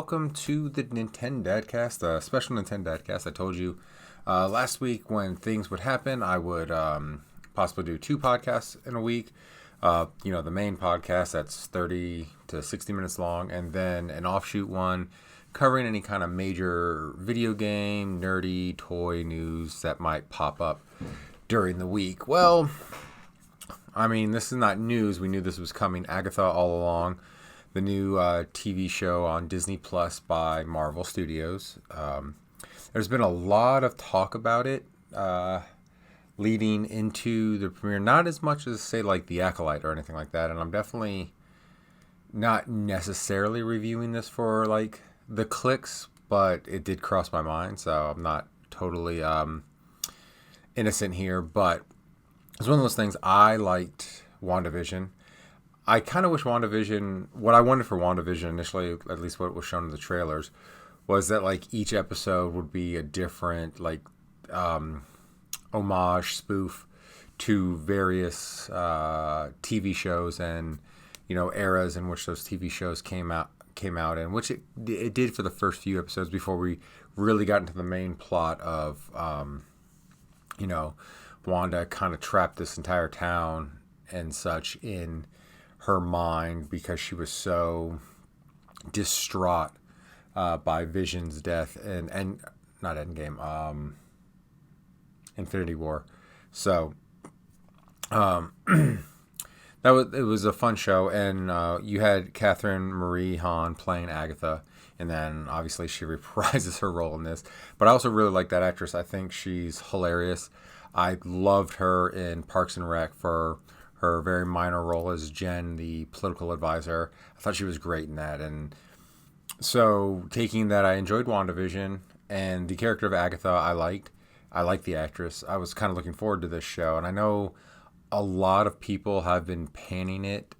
welcome to the Nintendadcast, a special Nintendadcast. I told you last week when things would happen, I would possibly do two podcasts in a week. The main podcast that's 30 to 60 minutes long, and then an offshoot one covering any kind of major video game, nerdy, toy news that might pop up during the week. Well, I mean, this is not news. We knew this was coming. Agatha all along. The new TV show on Disney Plus by Marvel Studios. There's been a lot of talk about it leading into the premiere. Not as much as, say, like The Acolyte or anything like that. And I'm definitely not necessarily reviewing this for, like, the clicks, but it did cross my mind. So I'm not totally innocent here. But it's one of those things. I liked WandaVision. I kind of wish WandaVision, what I wanted for WandaVision initially, at least what was shown in the trailers, was that like each episode would be a different like homage spoof to various TV shows and eras in which those TV shows came out in, which it did for the first few episodes before we really got into the main plot of Wanda kind of trapped this entire town and such in her mind because she was so distraught by Vision's death and not Endgame, Infinity War. So it was a fun show, and you had Catherine Marie Hahn playing Agatha, and then obviously she reprises her role in this. But I also really like that actress. I think she's hilarious. I loved her in Parks and Rec for her very minor role as Jen, the political advisor. I thought she was great in that. And so taking that, I enjoyed WandaVision, and the character of Agatha I liked. I liked the actress. I was kind of looking forward to this show, and I know a lot of people have been panning it.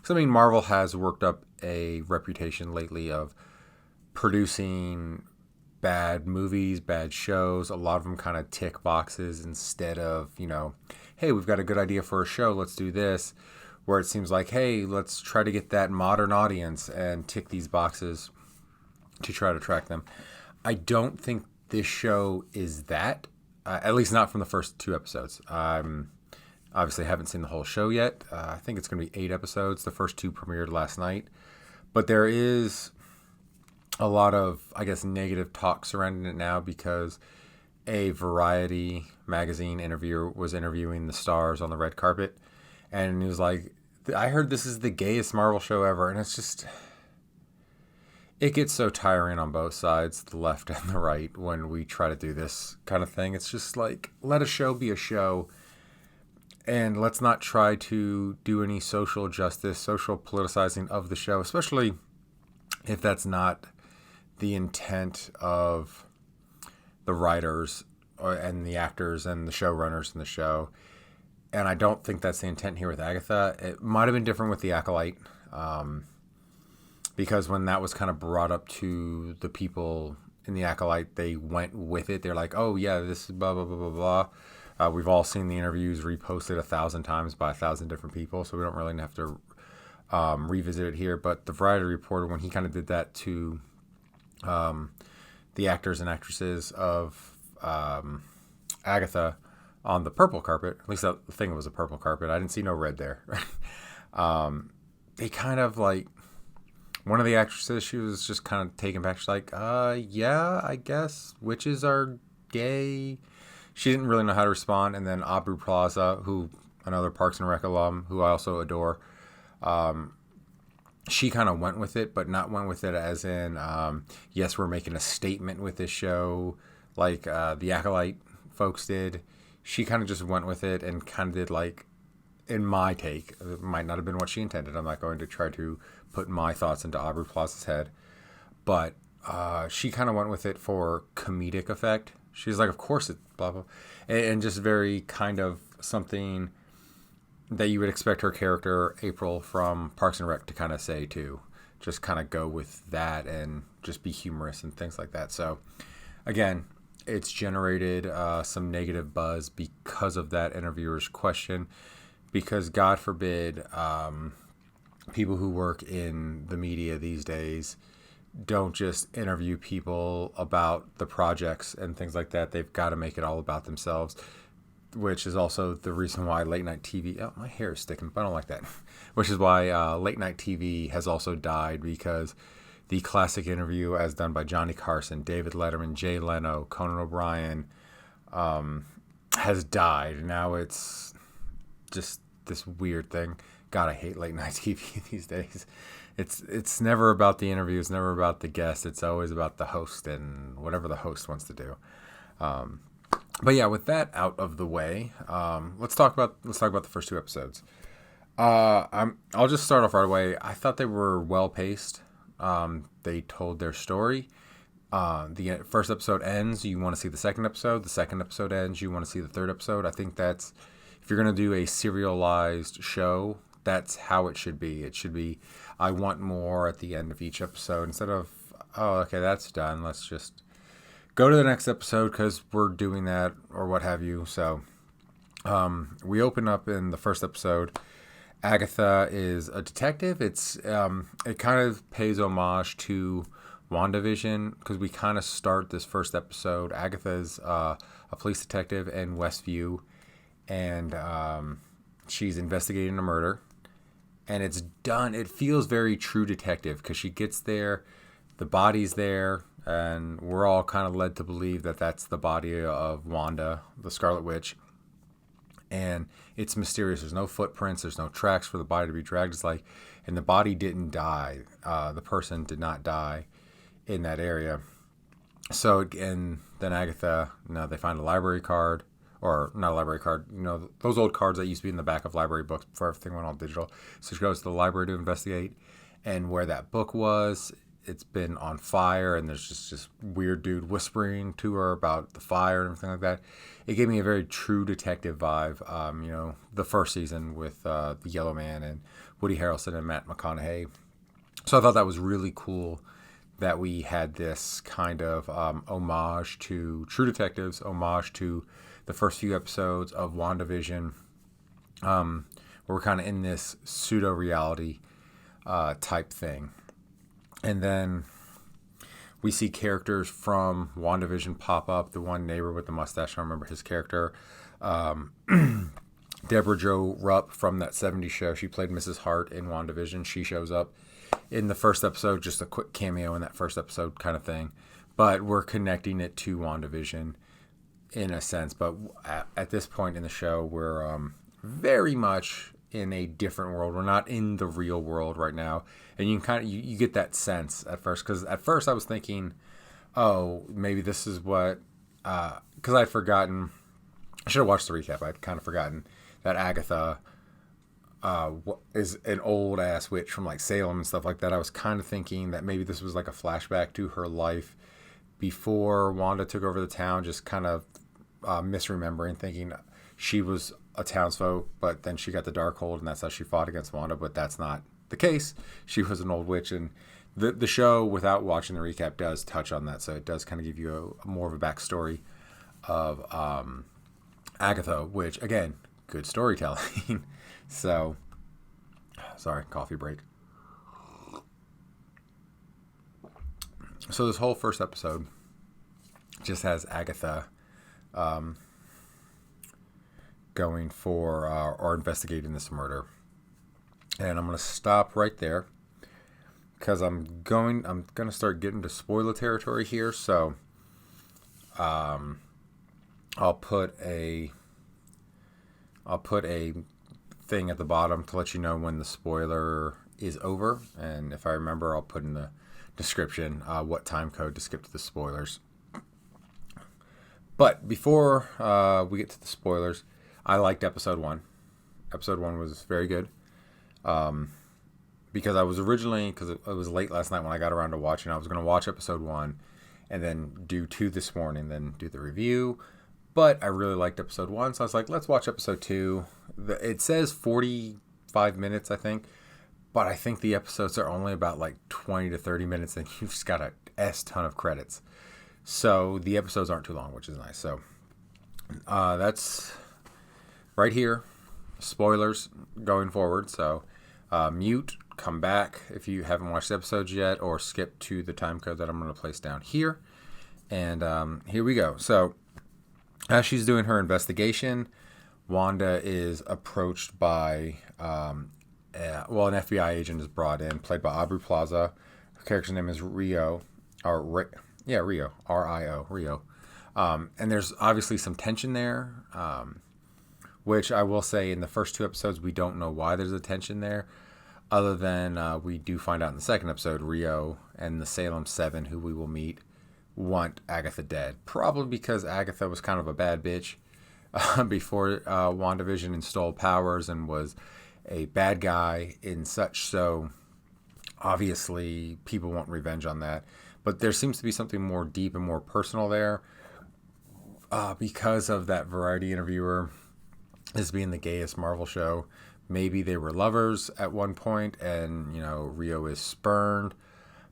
Marvel has worked up a reputation lately of producing bad movies, bad shows. A lot of them kind of tick boxes instead of, hey, we've got a good idea for a show, let's do this. Where it seems like, hey, let's try to get that modern audience and tick these boxes to try to attract them. I don't think this show is that, at least not from the first two episodes. Obviously haven't seen the whole show yet. I think it's going to be 8 episodes. The first 2 premiered last night. But there is a lot of, I guess, negative talk surrounding it now because a Variety magazine interviewer was interviewing the stars on the red carpet, and he was like, I heard this is the gayest Marvel show ever. And it's just, it gets so tiring on both sides, the left and the right, when we try to do this kind of thing. It's just like, let a show be a show, and let's not try to do any social justice, social politicizing of the show, especially if that's not the intent of the writers and the actors and the showrunners in the show. And I don't think that's the intent here with Agatha. It might have been different with The Acolyte, because when that was kind of brought up to the people in The Acolyte, they went with it. They're like, oh yeah, this is blah, blah, blah, blah, blah. We've all seen the interviews reposted 1,000 times by 1,000 different people, so we don't really have to revisit it here. But the Variety reporter, when he kind of did that to the actors and actresses of Agatha on the purple carpet, at least I think it was a purple carpet. I didn't see no red there. They kind of like, one of the actresses, she was just kind of taken back. She's like, yeah, I guess witches are gay. She didn't really know how to respond. And then Aubrey Plaza, who, another Parks and Rec alum, who I also adore, she kind of went with it, but not went with it as in, yes, we're making a statement with this show, like the Acolyte folks did. She kind of just went with it and kind of did like, in my take, it might not have been what she intended. I'm not going to try to put my thoughts into Aubrey Plaza's head, but she kind of went with it for comedic effect. She's like, of course it, blah, blah, and just very kind of something that you would expect her character, April from Parks and Rec, to kind of say too. Just kind of go with that and just be humorous and things like that. So, again, it's generated some negative buzz because of that interviewer's question. Because God forbid people who work in the media these days don't just interview people about the projects and things like that. They've got to make it all about themselves, which is also the reason why late night TV. Oh, my hair is sticking, but I don't like that. Which is why late night TV has also died, because the classic interview, as done by Johnny Carson, David Letterman, Jay Leno, Conan O'Brien, has died. Now it's just this weird thing. God, I hate late night TV these days. It's never about the interview. It's never about the guest. It's always about the host and whatever the host wants to do. But yeah, with that out of the way, let's talk about the first two episodes. I'll just start off right away. I thought they were well paced. They told their story. The first episode ends, you want to see the second episode. The second episode ends, you want to see the third episode. I think that's, if you're going to do a serialized show, that's how it should be. It should be, I want more at the end of each episode, instead of, oh, okay, that's done, let's just go to the next episode because we're doing that, or what have you. So we open up in the first episode. Agatha is a detective. It kind of pays homage to WandaVision, because we kind of start this first episode. Agatha is a police detective in Westview, and she's investigating a murder. And it's done. It feels very True Detective, because she gets there, the body's there, and we're all kind of led to believe that that's the body of Wanda, the Scarlet Witch. And it's mysterious. There's no footprints. There's no tracks for the body to be dragged. It's like, and the body didn't die. The person did not die in that area. So, and then Agatha, they find a library card, or not a library card, those old cards that used to be in the back of library books before everything went all digital. So she goes to the library to investigate, and where that book was, it's been on fire, and there's just this weird dude whispering to her about the fire and everything like that. It gave me a very True Detective vibe. The first season with the Yellow Man and Woody Harrelson and Matt McConaughey. So I thought that was really cool that we had this kind of homage to True Detectives, homage to the first few episodes of WandaVision, where we're kind of in this pseudo-reality type thing. And then we see characters from WandaVision pop up. The one neighbor with the mustache, I don't remember his character. Deborah Jo Rupp from that 70s show. She played Mrs. Hart in WandaVision. She shows up in the first episode, just a quick cameo in that first episode kind of thing. But we're connecting it to WandaVision in a sense. But at this point in the show, we're very much in a different world. We're not in the real world right now. And you can kind of, you get that sense at first. Because at first I was thinking, oh, maybe this is what, because I'd forgotten, I should have watched the recap. I'd kind of forgotten that Agatha is an old ass witch from like Salem and stuff like that. I was kind of thinking that maybe this was like a flashback to her life before Wanda took over the town, just kind of misremembering, thinking she was a townsfolk, but then she got the Darkhold, and that's how she fought against Wanda. But that's not the case. She was an old witch, and the show, without watching the recap, does touch on that. So it does kind of give you a more of a backstory of Agatha, which, again, good storytelling. So, sorry, coffee break. So this whole first episode just has Agatha going for or investigating this murder. And I'm going to stop right there because I'm going to start getting to spoiler territory here. So I'll put a thing at the bottom to let you know when the spoiler is over, and if I remember, I'll put in the description what time code to skip to the spoilers. But before we get to the spoilers, I liked episode 1. Episode 1 was very good. Because I was originally, because it was late last night when I got around to watching, I was going to watch episode 1 and then do 2 this morning, then do the review. But I really liked episode 1, so I was like, let's watch episode 2. It says 45 minutes, I think. But I think the episodes are only about like 20 to 30 minutes, and you've just got a ton of credits. So the episodes aren't too long, which is nice. So that's right here. Spoilers going forward. So mute come back if you haven't watched episodes yet, or skip to the time code that I'm going to place down here. And here we go. So as she's doing her investigation, Wanda is approached by, an FBI agent is brought in, played by Aubrey Plaza. Her character's name is Rio, Rio, R-I-O, Rio. And there's obviously some tension there, which I will say in the first 2 episodes, we don't know why there's a tension there, other than we do find out in the second episode, Rio and the Salem 7, who we will meet, want Agatha dead. Probably because Agatha was kind of a bad bitch before WandaVision installed powers and was a bad guy and such. So obviously people want revenge on that. But there seems to be something more deep and more personal there because of that Variety interviewer as being the gayest Marvel show. Maybe they were lovers at one point and, Rio is spurned.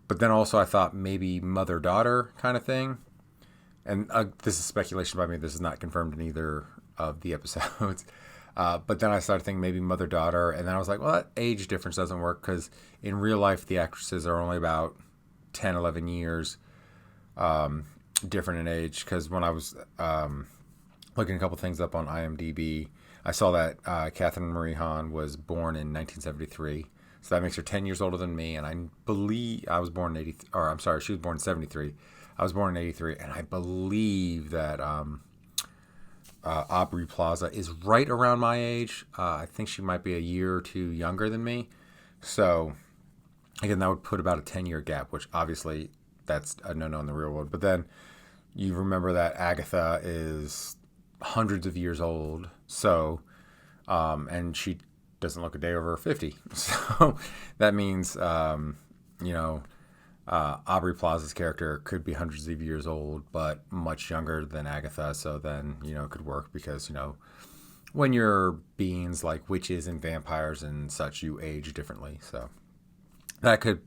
But then also I thought maybe mother-daughter kind of thing. And this is speculation by me. This is not confirmed in either of the episodes. But then I started thinking maybe mother-daughter. And then I was like, well, that age difference doesn't work because in real life, the actresses are only about 10, 11 years different in age. Because when I was looking a couple things up on IMDb, I saw that Catherine Marie Hahn was born in 1973. So that makes her 10 years older than me. And I believe I was born in 80, or I'm sorry, she was born in 73. I was born in 83. And I believe that Aubrey Plaza is right around my age. I think she might be a year or two younger than me. So, again, that would put about a 10-year gap, which obviously that's a no-no in the real world. But then you remember that Agatha is hundreds of years old. So, and she doesn't look a day over 50. So that means, Aubrey Plaza's character could be hundreds of years old, but much younger than Agatha. So then, it could work because, when you're beings like witches and vampires and such, you age differently. So that could,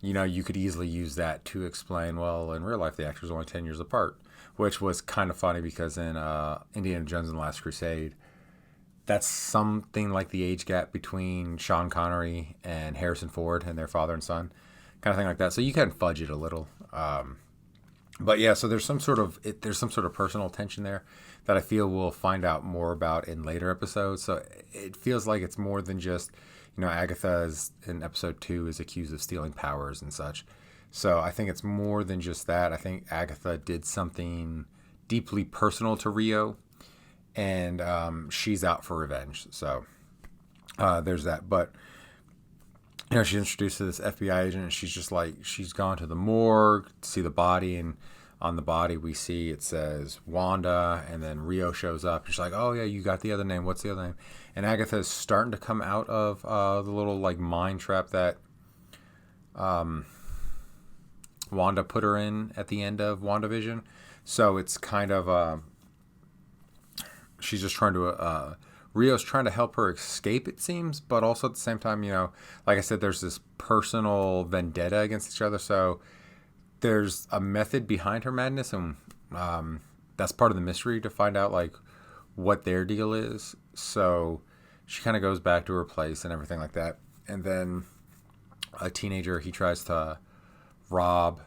you could easily use that to explain, well, in real life, the actors are only 10 years apart, which was kind of funny because in Indiana Jones and the Last Crusade, that's something like the age gap between Sean Connery and Harrison Ford and their father and son, kind of thing like that. So you can fudge it a little. But yeah, so there's some sort of personal tension there that I feel we'll find out more about in later episodes. So it feels like it's more than just, Agatha is, in episode 2 is accused of stealing powers and such. So I think it's more than just that. I think Agatha did something deeply personal to Rio, and she's out for revenge. So there's that. But she's introduced to this FBI agent, and she's just like, she's gone to the morgue to see the body, and on the body we see it says Wanda, and then Rio shows up. She's like, oh yeah, you got the other name. What's the other name? And Agatha is starting to come out of the little like mine trap that Wanda put her in at the end of WandaVision. So it's kind of she's just trying to Rio's trying to help her escape, it seems, but also at the same time, like I said, there's this personal vendetta against each other. So there's a method behind her madness, and that's part of the mystery to find out like what their deal is. So she kind of goes back to her place and everything like that. And then a teenager, he tries to rob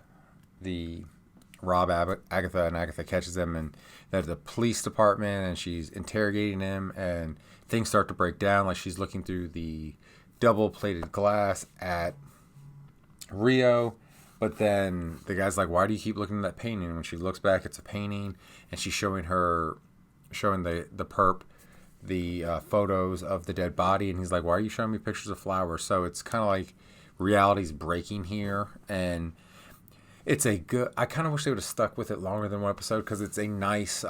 Agatha, and Agatha catches them, and they're at the police department, and she's interrogating him, and things start to break down. Like she's looking through the double-plated glass at Rio, but then the guy's like, why do you keep looking at that painting? And when she looks back, it's a painting, and she's showing the perp the photos of the dead body, and he's like, why are you showing me pictures of flowers? So it's kind of like reality's breaking here, and it's a good. I kind of wish they would have stuck with it longer than one episode because it's a nice,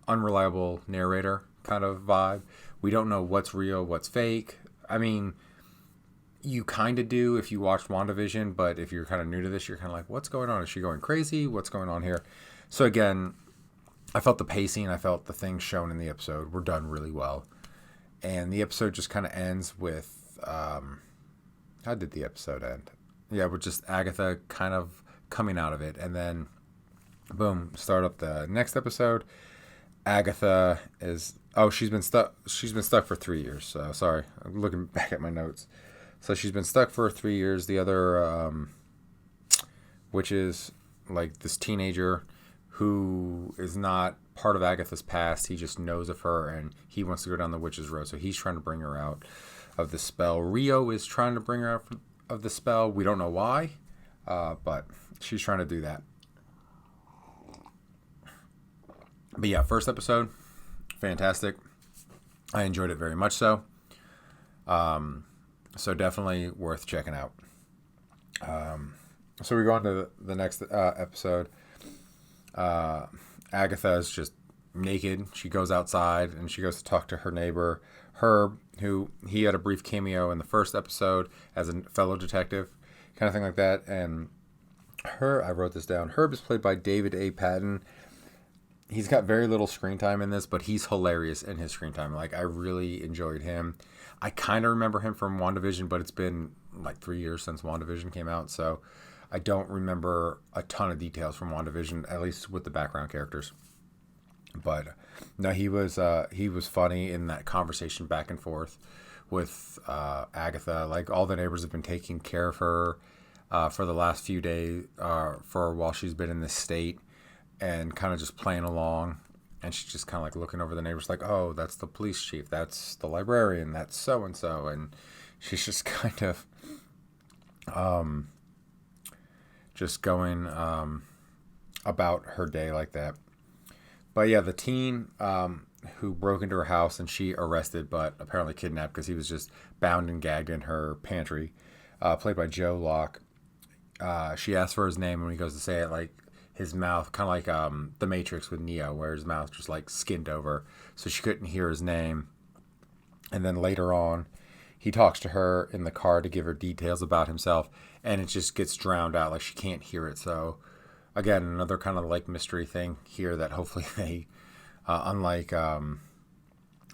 unreliable narrator kind of vibe. We don't know what's real, what's fake. I mean, you kind of do if you watched WandaVision, but if you're kind of new to this, you're kind of like, what's going on? Is she going crazy? What's going on here? So again, I felt the pacing, I felt the things shown in the episode were done really well. And the episode just kind of ends with, how did the episode end? Yeah, with just Agatha kind of coming out of it. And then, boom, start up the next episode. Agatha is. Oh, she's been stuck. She's been stuck for 3 years. So sorry, I'm looking back at my notes. So she's been stuck for 3 years. The other, which is like this teenager who is not part of Agatha's past. He just knows of her and he wants to go down the witch's road. So he's trying to bring her out of the spell. Rio is trying to bring her out of the spell. We don't know why, but she's trying to do that. But yeah, first episode, fantastic. I enjoyed it very much so. So definitely worth checking out. So we go on to the next episode. Agatha is just naked. She goes outside and she goes to talk to her neighbor, Herb, who he had a brief cameo in the first episode as a fellow detective, kind of thing like that. And I wrote this down. Herb is played by David A. Patton. He's got very little screen time in this, but he's hilarious in his screen time. Like, I really enjoyed him. I kind of remember him from WandaVision, but it's been like 3 years since WandaVision came out, so I don't remember a ton of details from WandaVision, at least with the background characters. But no, he was funny in that conversation back and forth with Agatha. Like, all the neighbors have been taking care of her for the last few days, for while she's been in this state, and kind of just playing along. And she's just kind of like looking over the neighbors like, oh, that's the police chief, that's the librarian, that's so-and-so. And she's just kind of just going about her day like that. But yeah, the teen who broke into her house and she arrested but apparently kidnapped because he was just bound and gagged in her pantry, played by Joe Locke. She asked for his name, and when he goes to say it, like, his mouth, kind of like the Matrix with Neo, where his mouth just like skinned over, so she couldn't hear his name. And then later on, he talks to her in the car to give her details about himself, and it just gets drowned out, like she can't hear it. So again, another kind of like mystery thing here that hopefully they, unlike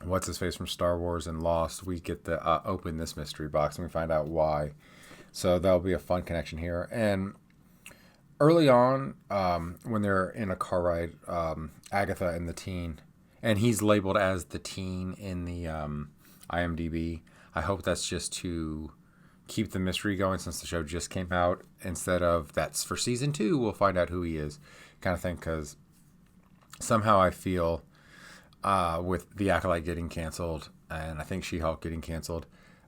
what's his face from Star Wars and Lost, we get to open this mystery box and we find out why. So that'll be a fun connection here. And early on, when they're in a car ride, Agatha and the teen, and he's labeled as the teen in the IMDb. I hope that's just to keep the mystery going since the show just came out, instead of that's for season 2, we'll find out who he is, kind of thing. Because somehow I feel with The Acolyte getting canceled, and I think She-Hulk getting canceled,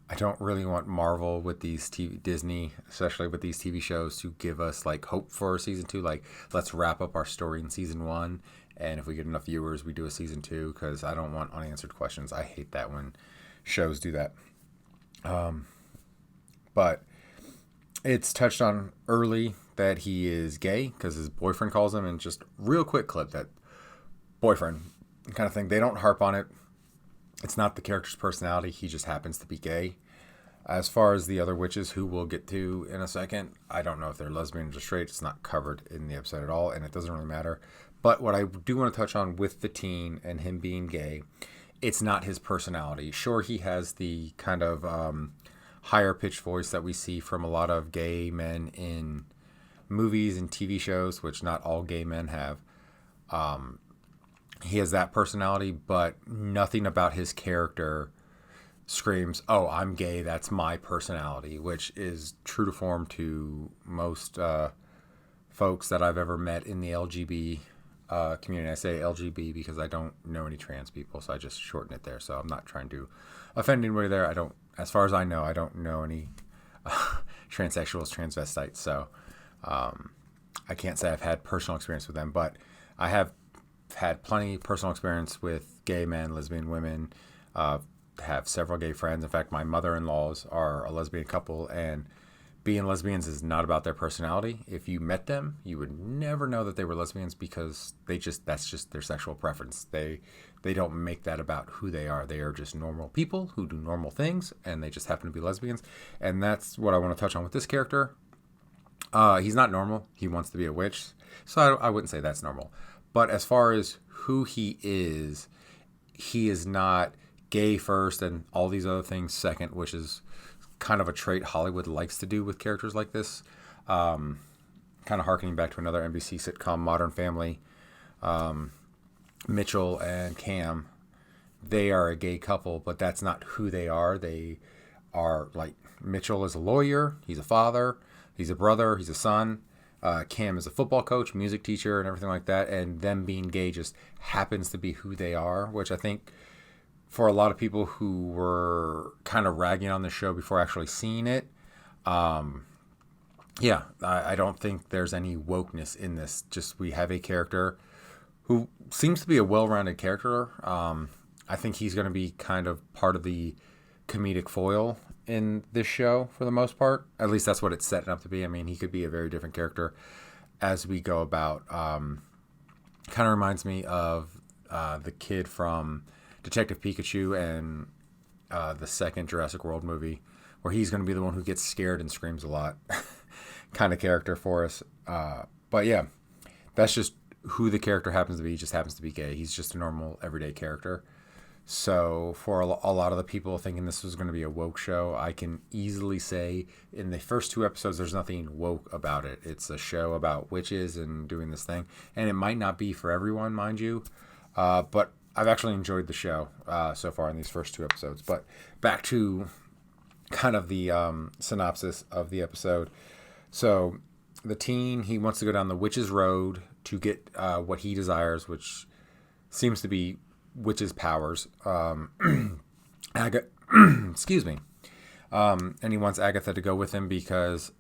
I don't really want Marvel with these Disney, especially with these TV shows, to give us like hope for season 2. Like, let's wrap up our story in season 1, and if we get enough viewers, we do a season 2, because I don't want unanswered questions. I hate that when shows do that. But it's touched on early that he is gay because his boyfriend calls him, and just real quick clip that boyfriend kind of thing. They don't harp on it. It's not the character's personality. He just happens to be gay. As far as the other witches, who we'll get to in a second, I don't know if they're lesbian or straight. It's not covered in the episode at all, and it doesn't really matter. But what I do want to touch on with the teen and him being gay, it's not his personality. Sure, he has the kind of higher pitched voice that we see from a lot of gay men in movies and TV shows, which not all gay men have. He has that personality, but nothing about his character screams, oh, I'm gay, that's my personality, which is true to form to most folks that I've ever met in the LGB community. I say LGB because I don't know any trans people, so I just shorten it there. So I'm not trying to offend anybody there. As far as I don't know any transsexuals, transvestites, so I can't say I've had personal experience with them, but I have had plenty personal experience with gay men, lesbian women, have several gay friends. In fact, my mother-in-laws are a lesbian couple, and being lesbians is not about their personality. If you met them, you would never know that they were lesbians, because that's just their sexual preference. They don't make that about who they are. They are just normal people who do normal things, and they just happen to be lesbians. And that's what I want to touch on with this character. He's not normal. He wants to be a witch, so I wouldn't say that's normal. But as far as who he is not gay first and all these other things second, which is kind of a trait Hollywood likes to do with characters like this. Kind of harkening back to another NBC sitcom, Modern Family. Mitchell and Cam, they are a gay couple, but that's not who they are. They are like Mitchell is a lawyer, he's a father, he's a brother, he's a son. Cam is a football coach, music teacher, and everything like that. And them being gay just happens to be who they are, which I think for a lot of people who were kind of ragging on the show before actually seeing it, yeah, I don't think there's any wokeness in this. Just we have a character who seems to be a well-rounded character. I think he's going to be kind of part of the comedic foil in this show for the most part. At least that's what it's setting up to be. I mean, he could be a very different character as we go about. Kind of reminds me of the kid from Detective Pikachu and the second Jurassic World movie, where he's going to be the one who gets scared and screams a lot kind of character for us. But yeah, that's just who the character happens to be. He just happens to be gay. He's just a normal everyday character. So for a lot of the people thinking this was going to be a woke show, I can easily say in the first two episodes, there's nothing woke about it. It's a show about witches and doing this thing. And it might not be for everyone, mind you. But I've actually enjoyed the show so far in these first two episodes. But back to kind of the synopsis of the episode. So the teen, he wants to go down the witch's road to get what he desires, which seems to be witch's powers. Excuse me. And he wants Agatha to go with him because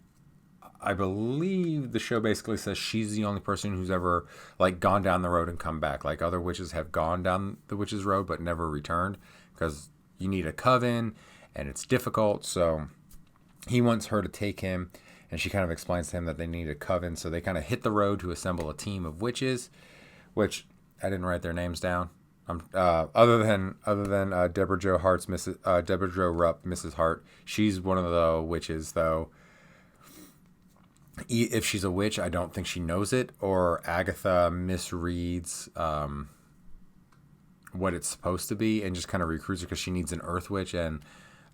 I believe the show basically says she's the only person who's ever like gone down the road and come back. Like other witches have gone down the witch's road but never returned because you need a coven and it's difficult. So he wants her to take him, and she kind of explains to him that they need a coven. So they kind of hit the road to assemble a team of witches, which I didn't write their names down. Other than Deborah Jo Hart's Deborah Jo Rupp, Mrs. Hart. She's one of the witches, though. If she's a witch, I don't think she knows it, or Agatha misreads what it's supposed to be and just kind of recruits her because she needs an earth witch, and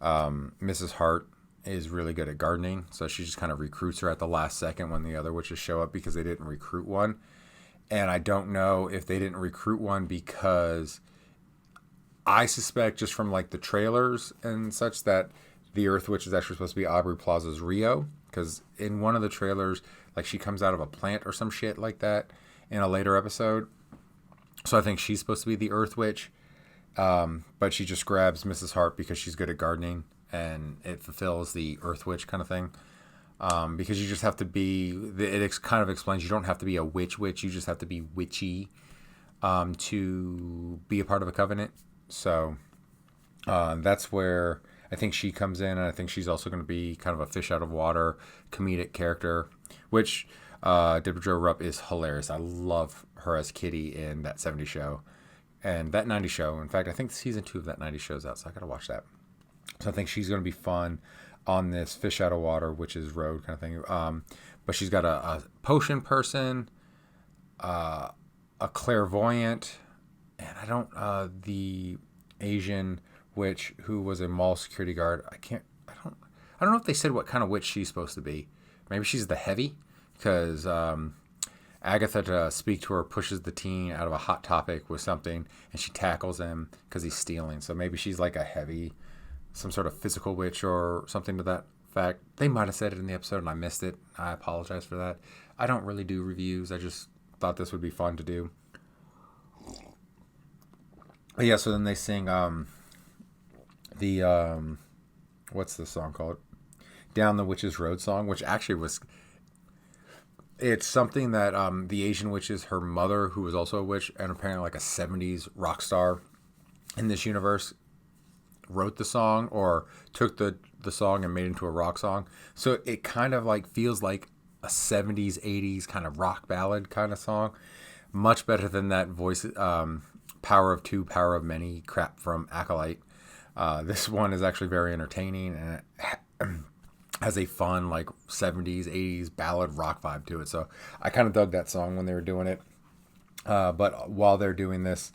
Mrs. Hart is really good at gardening, so she just kind of recruits her at the last second when the other witches show up because they didn't recruit one. And I don't know if they didn't recruit one because I suspect just from like the trailers and such that the Earth Witch is actually supposed to be Aubrey Plaza's Rio. Because in one of the trailers, like she comes out of a plant or some shit like that in a later episode. So I think she's supposed to be the Earth Witch. But she just grabs Mrs. Hart because she's good at gardening and it fulfills the Earth Witch kind of thing. Because you just have to be, it kind of explains you don't have to be a witch, you just have to be witchy to be a part of a covenant. So that's where I think she comes in, and I think she's also going to be kind of a fish out of water comedic character, which Deborah Jo Rupp is hilarious. I love her as Kitty in that 70s show and that 90s show. In fact, I think season 2 of that 90s show is out, so I got to watch that. So I think she's going to be fun on this fish out of water, witch's road kind of thing. But she's got a potion person, a clairvoyant, and the Asian witch who was a mall security guard. I don't know if they said what kind of witch she's supposed to be. Maybe she's the heavy, because Agatha, to speak to her, pushes the teen out of a hot topic with something, and she tackles him because he's stealing. So maybe she's like a heavy, some sort of physical witch or something to that fact. They might have said it in the episode and I missed it. I apologize for that. I don't really do reviews. I just thought this would be fun to do. But yeah, so then they sing what's the song called? Down the Witch's Road song, which actually was, it's something that the Asian witch is her mother, who was also a witch and apparently like a 70s rock star in this universe, wrote the song or took the song and made it into a rock song. So it kind of like feels like a 70s 80s kind of rock ballad kind of song, much better than that voice Power of Two, Power of Many crap from Acolyte. This one is actually very entertaining, and it has a fun like 70s 80s ballad rock vibe to it. So I kind of dug that song when they were doing it. But while they're doing this,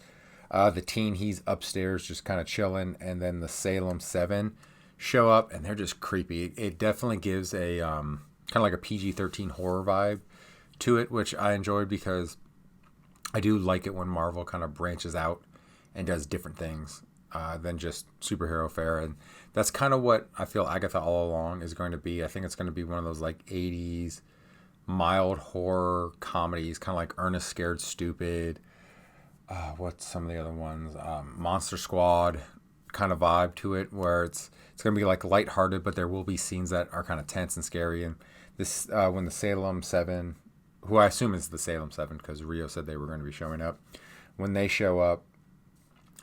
the teen, he's upstairs just kind of chilling, and then the Salem 7 show up, and they're just creepy. It definitely gives a kind of like a PG-13 horror vibe to it, which I enjoyed because I do like it when Marvel kind of branches out and does different things than just superhero fare. And that's kind of what I feel Agatha All Along is going to be. I think it's going to be one of those like 80s mild horror comedies, kind of like Ernest Scared Stupid. What's some of the other ones? Monster Squad kind of vibe to it, where it's going to be like lighthearted, but there will be scenes that are kind of tense and scary. And this when the Salem 7, who I assume is the Salem 7 because Rio said they were going to be showing up, when they show up,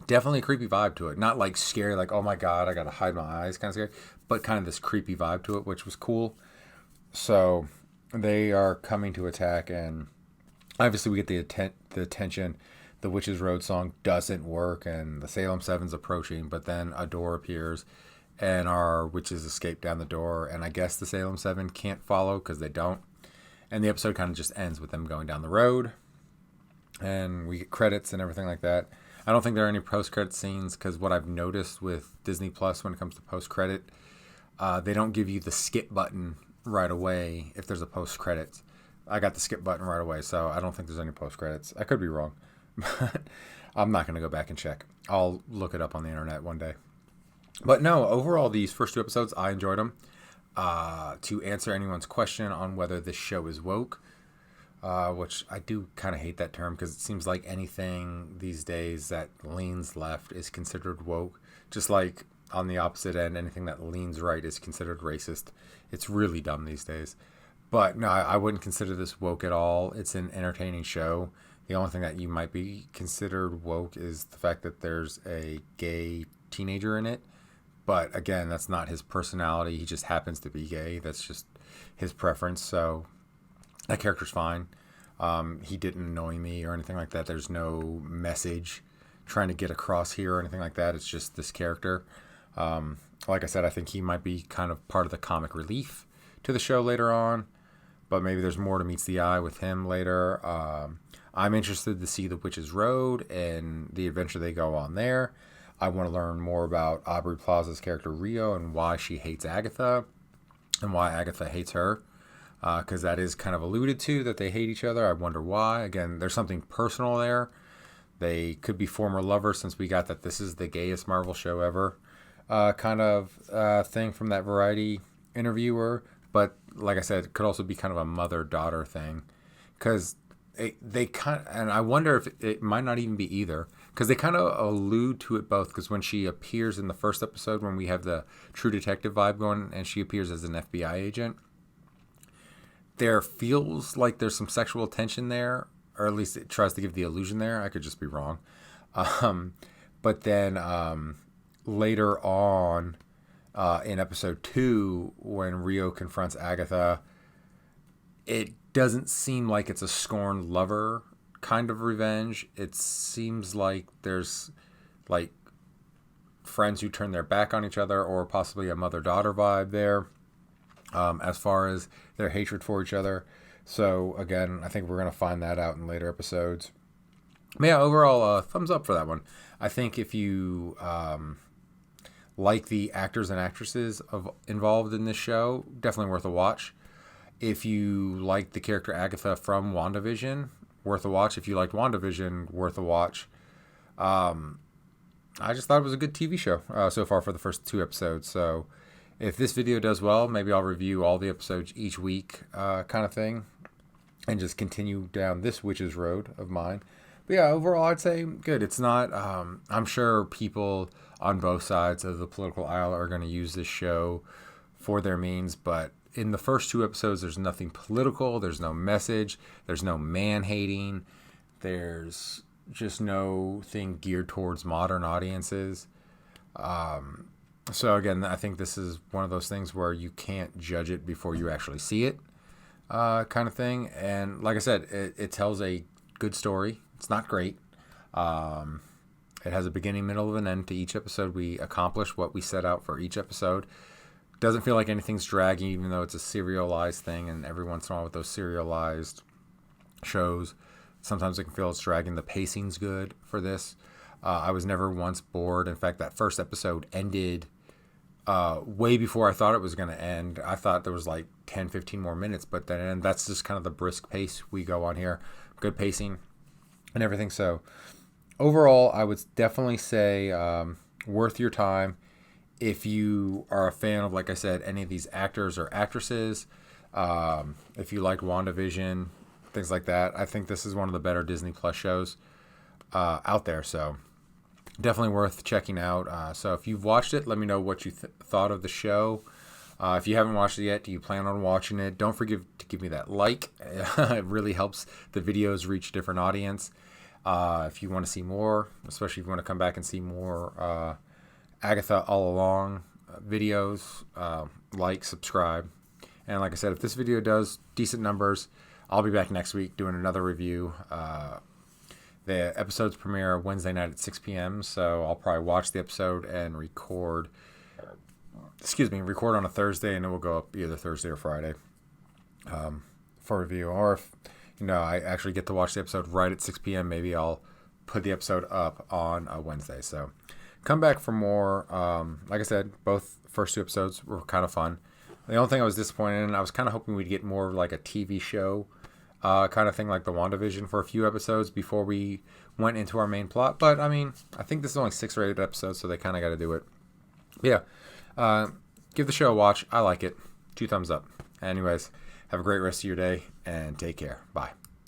definitely a creepy vibe to it. Not like scary, like, oh my God, I got to hide my eyes kind of scary, but kind of this creepy vibe to it, which was cool. So they are coming to attack, and obviously we get the attention. The Witch's Road song doesn't work, and the Salem 7's approaching, but then a door appears, and our witches escape down the door, and I guess the Salem 7 can't follow because they don't. And the episode kind of just ends with them going down the road, and we get credits and everything like that. I don't think there are any post-credit scenes because what I've noticed with Disney Plus when it comes to post-credit, they don't give you the skip button right away if there's a post-credits. I got the skip button right away, so I don't think there's any post-credits. I could be wrong. But I'm not going to go back and check. I'll look it up on the internet one day. But no, overall, these first 2 episodes, I enjoyed them. To answer anyone's question on whether this show is woke, which I do kind of hate that term because it seems like anything these days that leans left is considered woke. Just like on the opposite end, anything that leans right is considered racist. It's really dumb these days. But no, I wouldn't consider this woke at all. It's an entertaining show. The only thing that you might be considered woke is the fact that there's a gay teenager in it. But again, that's not his personality. He just happens to be gay. That's just his preference. So that character's fine. He didn't annoy me or anything like that. There's no message trying to get across here or anything like that. It's just this character. Like I said, I think he might be kind of part of the comic relief to the show later on. But maybe there's more to meets the eye with him later. I'm interested to see the Witch's Road and the adventure they go on there. I want to learn more about Aubrey Plaza's character Rio and why she hates Agatha and why Agatha hates her. Because that is kind of alluded to, that they hate each other. I wonder why. Again, there's something personal there. They could be former lovers since we got that this is the gayest Marvel show ever kind of thing from that Variety interviewer. But like I said, it could also be kind of a mother-daughter thing. Because they kind of, and I wonder if it might not even be either. Because they kind of allude to it both. Because when she appears in the first episode, when we have the True Detective vibe going, and she appears as an FBI agent, there feels like there's some sexual tension there, or at least it tries to give the illusion there. I could just be wrong. But then later on in episode 2, when Rio confronts Agatha, it doesn't seem like it's a scorned lover kind of revenge. It seems like there's like friends who turn their back on each other, or possibly a mother-daughter vibe there. As far as their hatred for each other. So, again, I think we're going to find that out in later episodes. But yeah, overall, thumbs up for that one. I think if you like the actors and actresses involved in this show, definitely worth a watch. If you like the character Agatha from WandaVision, worth a watch. If you liked WandaVision, worth a watch. I just thought it was a good TV show so far for the first 2 episodes. So if this video does well, maybe I'll review all the episodes each week kind of thing and just continue down this Witch's Road of mine. But yeah, overall, I'd say good. It's not, I'm sure people on both sides of the political aisle are going to use this show for their means, but in the first 2 episodes, there's nothing political, there's no message, there's no man-hating, there's just no thing geared towards modern audiences. So again, I think this is one of those things where you can't judge it before you actually see it kind of thing. And like I said, it tells a good story. It's not great. It has a beginning, middle, and an end to each episode. We accomplish what we set out for each episode. Doesn't feel like anything's dragging, even though it's a serialized thing. And every once in a while with those serialized shows, sometimes it can feel it's dragging. The pacing's good for this. I was never once bored. In fact, that first episode ended way before I thought it was going to end. I thought there was like 10, 15 more minutes, but then that's just kind of the brisk pace we go on here. Good pacing. and everything. So overall, I would definitely say worth your time if you are a fan of, like I said, any of these actors or actresses. If you like WandaVision, things like that, I think this is one of the better Disney Plus shows out there. So definitely worth checking out. So if you've watched it, let me know what you thought of the show. If you haven't watched it yet, do you plan on watching it? Don't forget to give me that like. It really helps the videos reach a different audience. If you want to see more, especially if you want to come back and see more Agatha All Along videos, like, subscribe. And like I said, if this video does decent numbers, I'll be back next week doing another review. The episodes premiere Wednesday night at 6 p.m., so I'll probably watch the episode and record on a Thursday, and it will go up either Thursday or Friday for review. Or if I actually get to watch the episode right at 6 p.m., maybe I'll put the episode up on a Wednesday. So come back for more. Like I said, both first two episodes were kind of fun. The only thing I was disappointed in, I was kind of hoping we'd get more of like a TV show kind of thing, like the WandaVision, for a few episodes before we went into our main plot. But I mean, I think this is only 6 or 8 episodes, so they kind of got to do it. But yeah, give the show a watch. I like it. 2 thumbs up. Anyways, have a great rest of your day and take care. Bye.